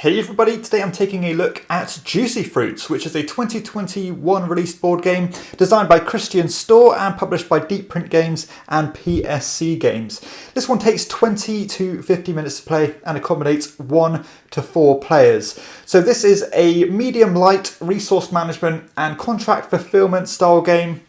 Hey everybody, today I'm taking a look at Juicy Fruits, which is a 2021 released board game designed by Christian Store and published by Deep Print Games and PSC Games. This one takes 20 to 50 minutes to play and accommodates 1 to 4 players. So this is a medium light resource management and contract fulfillment style game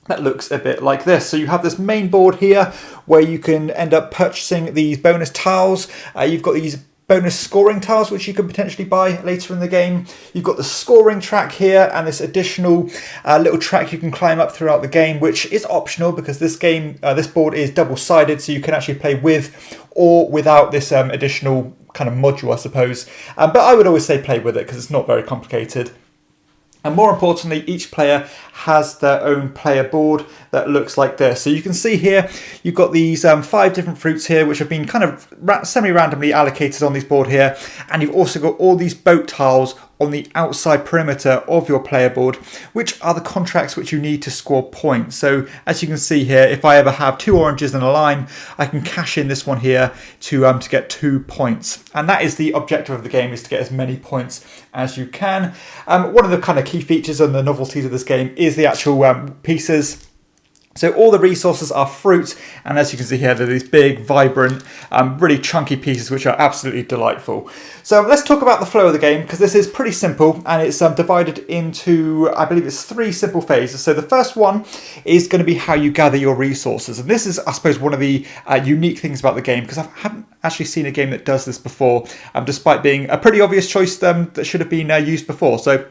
that looks a bit like this. So you have this main board here where you can end up purchasing these bonus tiles. You've got these bonus scoring tiles which you can potentially buy later in the game. You've got the scoring track here and this additional little track you can climb up throughout the game, which is optional because this board is double-sided, so you can actually play with or without this additional kind of module, I suppose. But I would always say play with it because it's not very complicated. And more importantly, each player has their own player board that looks like this. So you can see here, you've got these 5 different fruits here, which have been kind of semi-randomly allocated on this board here. And you've also got all these boat tiles on the outside perimeter of your player board, which are the contracts which you need to score points. So as you can see here, if I ever have 2 oranges and a lime, I can cash in this one here to get 2 points. And that is the objective of the game, is to get as many points as you can. One of the kind of key features and the novelties of this game is the actual pieces. So all the resources are fruit, and as you can see here, they're these big, vibrant, really chunky pieces which are absolutely delightful. So let's talk about the flow of the game, because this is pretty simple, and it's divided into, I believe it's 3 simple phases. So the first one is going to be how you gather your resources, and this is, I suppose, one of the unique things about the game, because I haven't actually seen a game that does this before, despite being a pretty obvious choice that should have been used before. So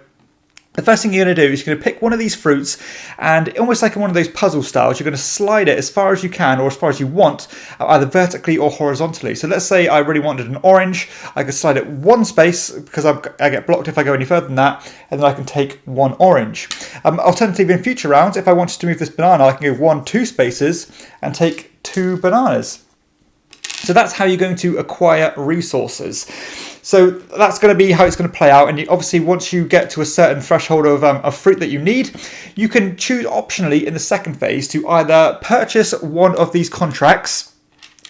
the first thing you're going to do is you're going to pick one of these fruits, and almost like in one of those puzzle styles, you're going to slide it as far as you can or as far as you want, either vertically or horizontally. So let's say I really wanted an orange. I could slide it 1 space because I get blocked if I go any further than that, and then I can take 1 orange. Alternatively, in future rounds, if I wanted to move this banana, I can go 1, 2 spaces and take 2 bananas. So that's how you're going to acquire resources. So that's going to be how it's going to play out. And obviously, once you get to a certain threshold of fruit that you need, you can choose optionally in the second phase to either purchase one of these contracts.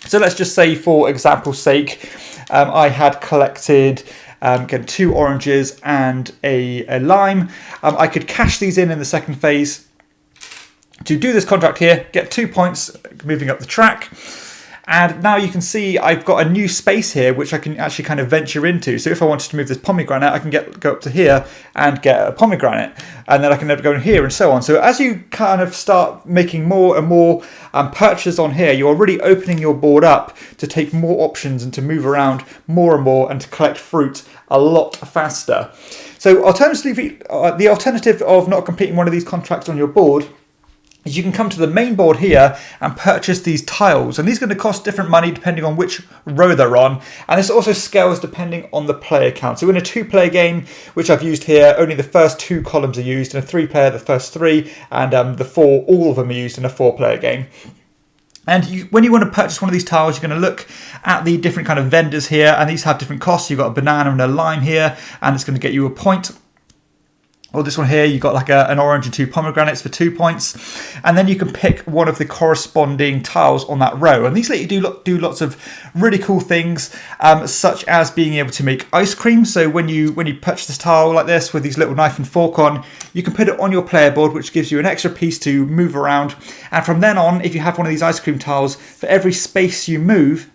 So let's just say, for example's sake, I had collected again 2 oranges and a lime. I could cash these in the second phase to do this contract here, get 2 points moving up the track. And now you can see I've got a new space here which I can actually kind of venture into. So if I wanted to move this pomegranate, I can go up to here and get a pomegranate. And then I can go in here and so on. So as you kind of start making more and more purchases on here, you're really opening your board up to take more options and to move around more and more and to collect fruit a lot faster. So alternatively, the alternative of not completing one of these contracts on your board is you can come to the main board here and purchase these tiles, and these are going to cost different money depending on which row they're on, and this also scales depending on the player count. So in a 2-player game, which I've used here, only the first 2 columns are used. In a 3-player, the first 3, and the 4, all of them are used in a 4-player game. And when you want to purchase one of these tiles, you're going to look at the different kind of vendors here, and these have different costs. You've got a banana and a lime here, and it's going to get you a point. Or this one here, you've got like an orange and 2 pomegranates for 2 points. And then you can pick one of the corresponding tiles on that row. And these let you do lots of really cool things, such as being able to make ice cream. So when you purchase this tile like this with these little knife and fork on, you can put it on your player board, which gives you an extra piece to move around. And from then on, if you have one of these ice cream tiles, for every space you move,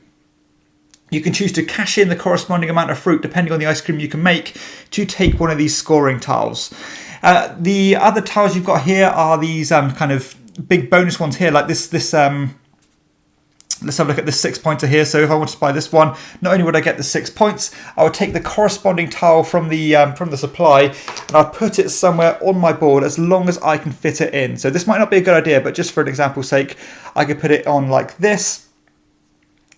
you can choose to cash in the corresponding amount of fruit, depending on the ice cream you can make, to take one of these scoring tiles. The other tiles you've got here are these kind of big bonus ones here, like this. Let's have a look at this 6-pointer here. So if I want to buy this one, not only would I get the 6 points, I would take the corresponding tile from the supply, and I'd put it somewhere on my board as long as I can fit it in. So this might not be a good idea, but just for an example's sake, I could put it on like this.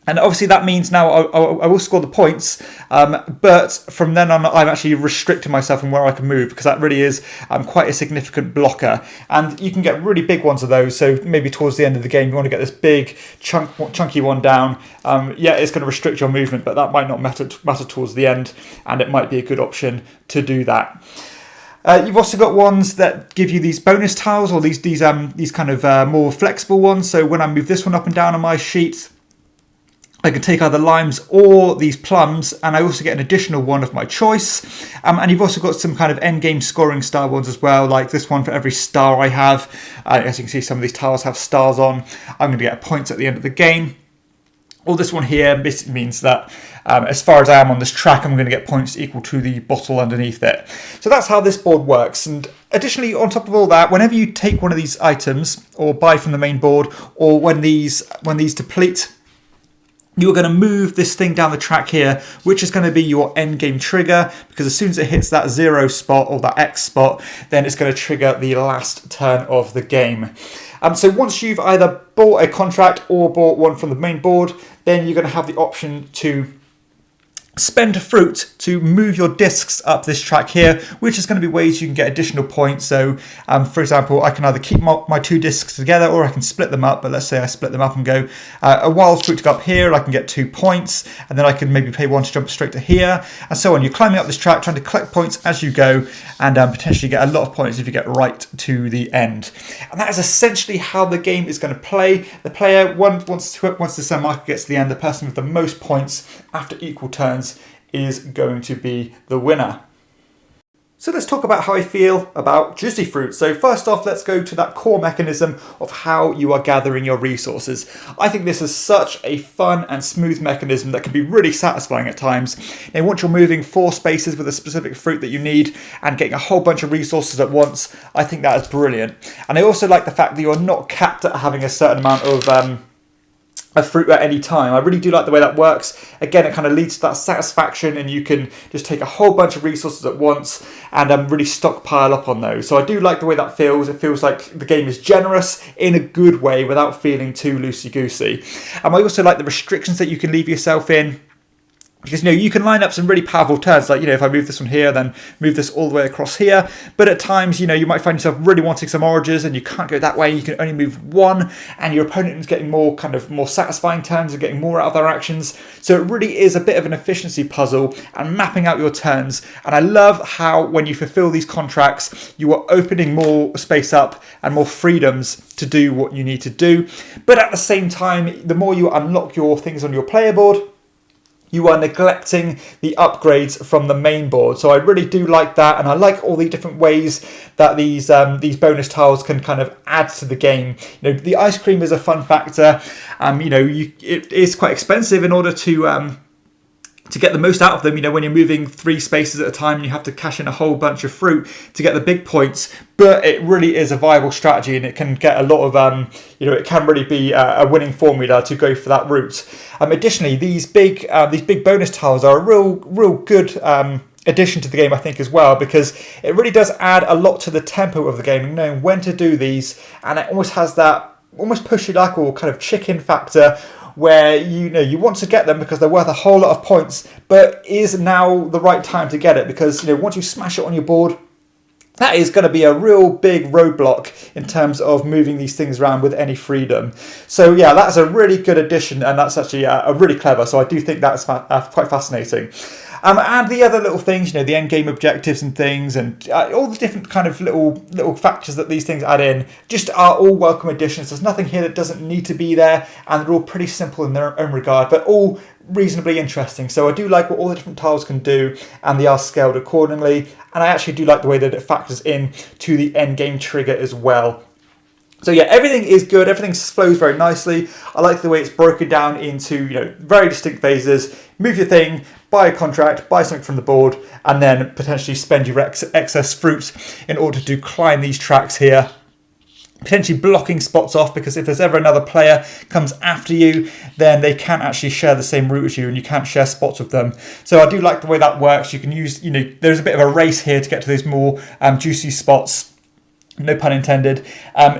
And obviously that means now I will score the points, but from then on I'm actually restricting myself on where I can move, because that really is quite a significant blocker. And you can get really big ones of those, so maybe towards the end of the game you want to get this big chunky one down. Yeah, it's going to restrict your movement, but that might not matter towards the end, and it might be a good option to do that. You've also got ones that give you these bonus tiles, or these kind of more flexible ones. So when I move this one up and down on my sheet, I can take either limes or these plums, and I also get an additional one of my choice. And you've also got some kind of end game scoring style ones as well, like this one for every star I have. As you can see, some of these tiles have stars on. I'm going to get points at the end of the game. Or this one here basically means that as far as I am on this track, I'm going to get points equal to the bottle underneath it. So that's how this board works. And additionally, on top of all that, whenever you take one of these items or buy from the main board, or when these deplete, you're going to move this thing down the track here, which is going to be your end game trigger, because as soon as it hits that 0 spot or that X spot, then it's going to trigger the last turn of the game. So once you've either bought a contract or bought one from the main board, then you're going to have the option to spend fruit to move your discs up this track here, which is going to be ways you can get additional points. So for example, I can either keep my 2 discs together, or I can split them up. But let's say I split them up and go a wild fruit to go up here, I can get 2 points, and then I can maybe pay 1 to jump straight to here, and so on. You're climbing up this track trying to collect points as you go, and potentially get a lot of points if you get right to the end. And that is essentially how the game is going to play. The player, once the Sun marker gets to the end, the person with the most points after equal turns is going to be the winner. So let's talk about how I feel about juicy fruit. So first off, let's go to that core mechanism of how you are gathering your resources. I think this is such a fun and smooth mechanism that can be really satisfying at times. Now, once you're moving 4 spaces with a specific fruit that you need and getting a whole bunch of resources at once, I think that is brilliant. And I also like the fact that you're not capped at having a certain amount of fruit at any time. I really do like the way that works. Again, it kind of leads to that satisfaction, and you can just take a whole bunch of resources at once and really stockpile up on those. So I do like the way that feels. It feels like the game is generous in a good way without feeling too loosey-goosey. I also like the restrictions that you can leave yourself in, because you can line up some really powerful turns, like if I move this one here, then move this all the way across here. But at times, you might find yourself really wanting some oranges, and you can't go that way. You can only move 1, and your opponent is getting more satisfying turns and getting more out of their actions. So it really is a bit of an efficiency puzzle and mapping out your turns. And I love how when you fulfill these contracts, you are opening more space up and more freedoms to do what you need to do. But at the same time, the more you unlock your things on your player board, you are neglecting the upgrades from the main board. So I really do like that, and I like all the different ways that these bonus tiles can kind of add to the game. The ice cream is a fun factor. It is quite expensive in order to get the most out of them, when you're moving 3 spaces at a time and you have to cash in a whole bunch of fruit to get the big points. But it really is a viable strategy, and it can get a lot of, it can really be a winning formula to go for that route. Additionally, these big bonus tiles are a real good addition to the game, I think, as well, because it really does add a lot to the tempo of the game, and knowing when to do these, and it almost has that almost push your luck or kind of chicken factor, where you want to get them because they're worth a whole lot of points, but is now the right time to get it, because once you smash it on your board, that is going to be a real big roadblock in terms of moving these things around with any freedom. So yeah, that's a really good addition, and that's actually a really clever. So I do think that's quite fascinating. And the other little things, the end game objectives and things, and all the different kind of little factors that these things add in, just are all welcome additions. There's nothing here that doesn't need to be there, and they're all pretty simple in their own regard, but all reasonably interesting. So I do like what all the different tiles can do, and they are scaled accordingly. And I actually do like the way that it factors in to the end game trigger as well. So yeah, everything is good. Everything flows very nicely. I like the way it's broken down into very distinct phases. Move your thing, buy a contract, buy something from the board, and then potentially spend your excess fruit in order to climb these tracks here. Potentially blocking spots off, because if there's ever another player comes after you, then they can't actually share the same route as you, and you can't share spots with them. So I do like the way that works. You can use, there's a bit of a race here to get to those more juicy spots, no pun intended,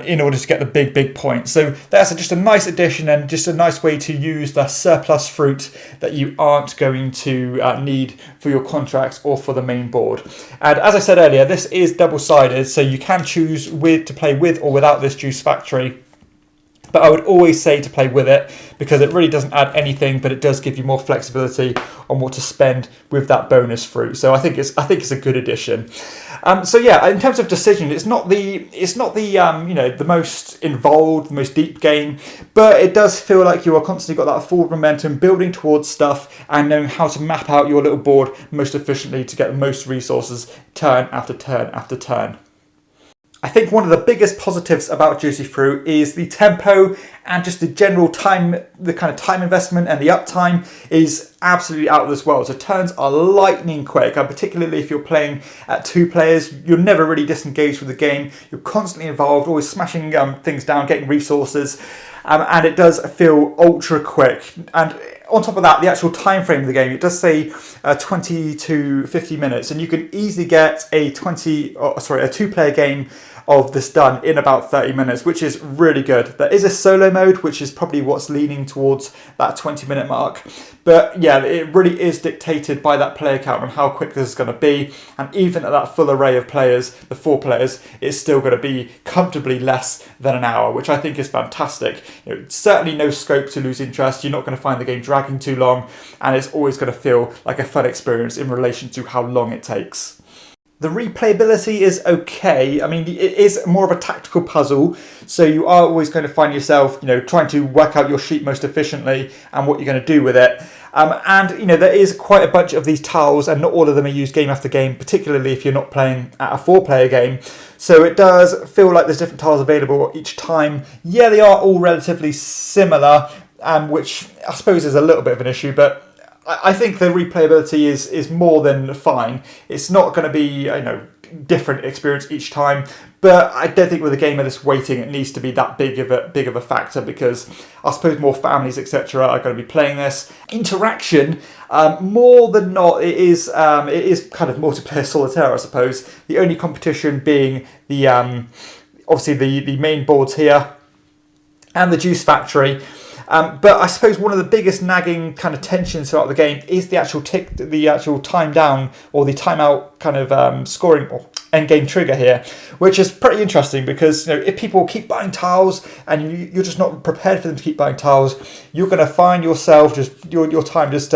in order to get the big points. So that's just a nice addition, and just a nice way to use the surplus fruit that you aren't going to need for your contracts or for the main board. And as I said earlier, this is double-sided, so you can choose to play with or without this juice factory. But I would always say to play with it, because it really doesn't add anything, but it does give you more flexibility on what to spend with that bonus fruit. So I think it's a good addition. So yeah, in terms of decision, it's not the the most involved, the most deep game, but it does feel like you are constantly got that forward momentum, building towards stuff, and knowing how to map out your little board most efficiently to get the most resources turn after turn after turn. I think one of the biggest positives about Juicy Fruit is the tempo and just the general time, the kind of time investment and the uptime is absolutely out of this world. So turns are lightning quick, and particularly if you're playing at 2 players, you're never really disengaged with the game. You're constantly involved, always smashing things down, getting resources, and it does feel ultra quick. And on top of that, the actual time frame of the game, it does say 20 to 50 minutes, and you can easily get a 2-player game of this done in about 30 minutes, which is really good. There is a solo mode, which is probably what's leaning towards that 20-minute mark. But yeah, it really is dictated by that player count and how quick this is going to be. And even at that full array of players, the 4 players, it's still going to be comfortably less than an hour, which I think is fantastic. Certainly no scope to lose interest. You're not going to find the game dragging too long, and it's always going to feel like a fun experience in relation to how long it takes. The replayability is okay. I mean, it is more of a tactical puzzle, so you are always going to find yourself, trying to work out your sheet most efficiently and what you're going to do with it. And there is quite a bunch of these tiles, and not all of them are used game after game, particularly if you're not playing at a 4-player game. So it does feel like there's different tiles available each time. Yeah, they are all relatively similar, which I suppose is a little bit of an issue, but I think the replayability is more than fine. It's not going to be different experience each time, but I don't think with a game of this weighting it needs to be that big of a factor, because I suppose more families etc. are going to be playing this. Interaction, more than not, it is kind of multiplayer solitaire, I suppose. The only competition being the obviously the main boards here and the juice factory. But I suppose one of the biggest nagging kind of tensions throughout the game is the actual time down, or the timeout kind of scoring or end game trigger here, which is pretty interesting because if people keep buying tiles and you're just not prepared for them to keep buying tiles, you're going to find yourself just your time just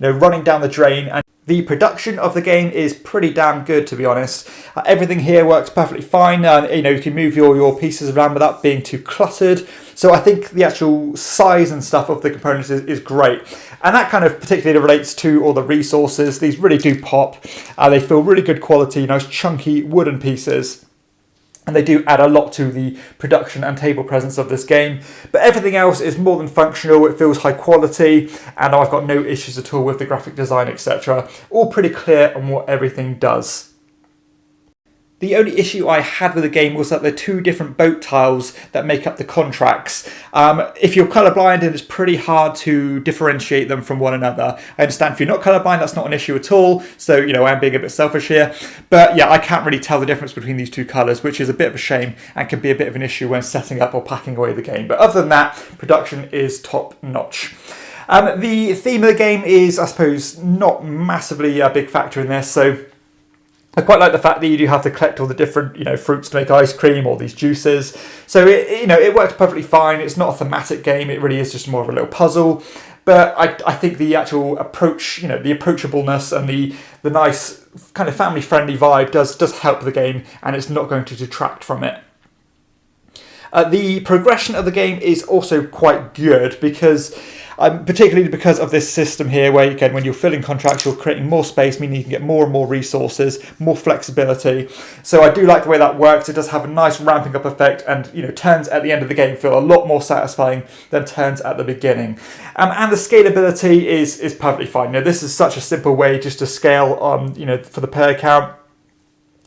running down the drain. And the production of the game is pretty damn good, to be honest. Everything here works perfectly fine. You can move your pieces around without being too cluttered. So I think the actual size and stuff of the components is great. And that kind of particularly relates to all the resources. These really do pop. They feel really good quality, nice chunky wooden pieces. And they do add a lot to the production and table presence of this game. But everything else is more than functional. It feels high quality, and I've got no issues at all with the graphic design, etc. All pretty clear on what everything does. The only issue I had with the game was that there are 2 different boat tiles that make up the contracts. If you're colourblind, then it's pretty hard to differentiate them from one another. I understand if you're not colourblind, that's not an issue at all. So, I'm being a bit selfish here. But yeah, I can't really tell the difference between these 2 colours, which is a bit of a shame and can be a bit of an issue when setting up or packing away the game. But other than that, production is top notch. The theme of the game is, I suppose, not massively a big factor in this. So I quite like the fact that you do have to collect all the different, fruits to make ice cream, all these juices. So it works perfectly fine. It's not a thematic game. It really is just more of a little puzzle. But I think the actual approach, the approachableness and the nice kind of family-friendly vibe does help the game, and it's not going to detract from it. The progression of the game is also quite good because particularly because of this system here where, again, when you're filling contracts, you're creating more space, meaning you can get more and more resources, more flexibility. So I do like the way that works. It does have a nice ramping up effect, and turns at the end of the game feel a lot more satisfying than turns at the beginning. And the scalability is perfectly fine. This is such a simple way just to scale for the player count.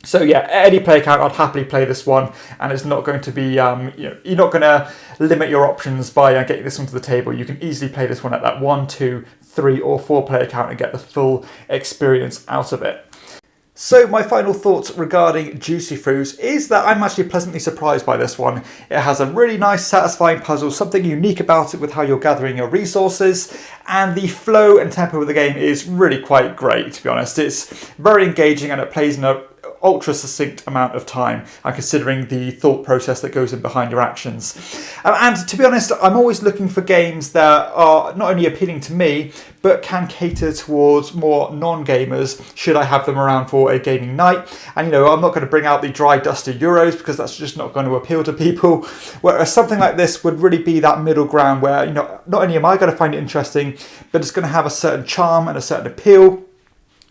So yeah, at any player count, I'd happily play this one, and it's not going to be, you're not going to limit your options by getting this onto the table. You can easily play this one at that 1, 2, 3 or 4 player count and get the full experience out of it. So my final thoughts regarding Juicy Fruit is that I'm actually pleasantly surprised by this one. It has a really nice, satisfying puzzle, something unique about it with how you're gathering your resources, and the flow and tempo of the game is really quite great, to be honest. It's very engaging, and it plays in a ultra succinct amount of time, and considering the thought process that goes in behind your actions. And to be honest, I'm always looking for games that are not only appealing to me, but can cater towards more non-gamers should I have them around for a gaming night. And I'm not going to bring out the dry, dusty Euros because that's just not going to appeal to people. Whereas something like this would really be that middle ground where, not only am I going to find it interesting, but it's going to have a certain charm and a certain appeal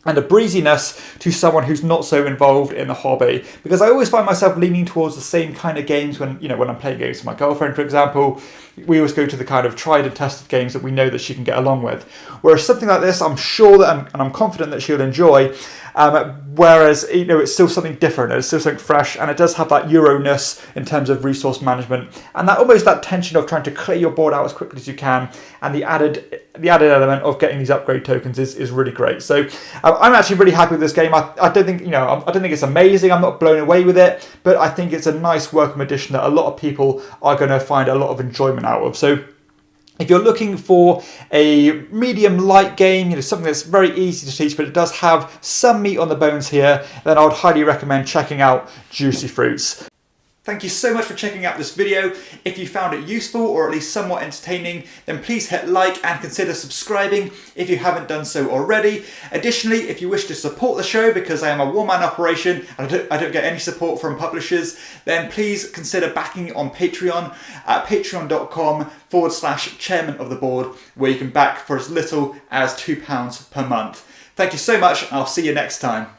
and a breeziness to someone who's not so involved in the hobby. Because I always find myself leaning towards the same kind of games when I'm playing games with my girlfriend, for example. We always go to the kind of tried and tested games that we know that she can get along with. Whereas something like this, I'm sure that, and I'm confident that she'll enjoy. Whereas, it's still something different, it's still something fresh, and it does have that Euro-ness in terms of resource management, and that tension of trying to clear your board out as quickly as you can, and the added element of getting these upgrade tokens is really great. So I'm actually really happy with this game. I don't think I don't think it's amazing. I'm not blown away with it, but I think it's a nice welcome addition that a lot of people are going to find a lot of enjoyment out of. So if you're looking for a medium light game, something that's very easy to teach, but it does have some meat on the bones here, then I would highly recommend checking out Juicy Fruits. Thank you so much for checking out this video. If you found it useful or at least somewhat entertaining, then please hit like and consider subscribing if you haven't done so already. Additionally, if you wish to support the show, because I am a one-man operation and I don't get any support from publishers, then please consider backing on Patreon at patreon.com/chairman of the board, where you can back for as little as £2 per month. Thank you so much, and I'll see you next time.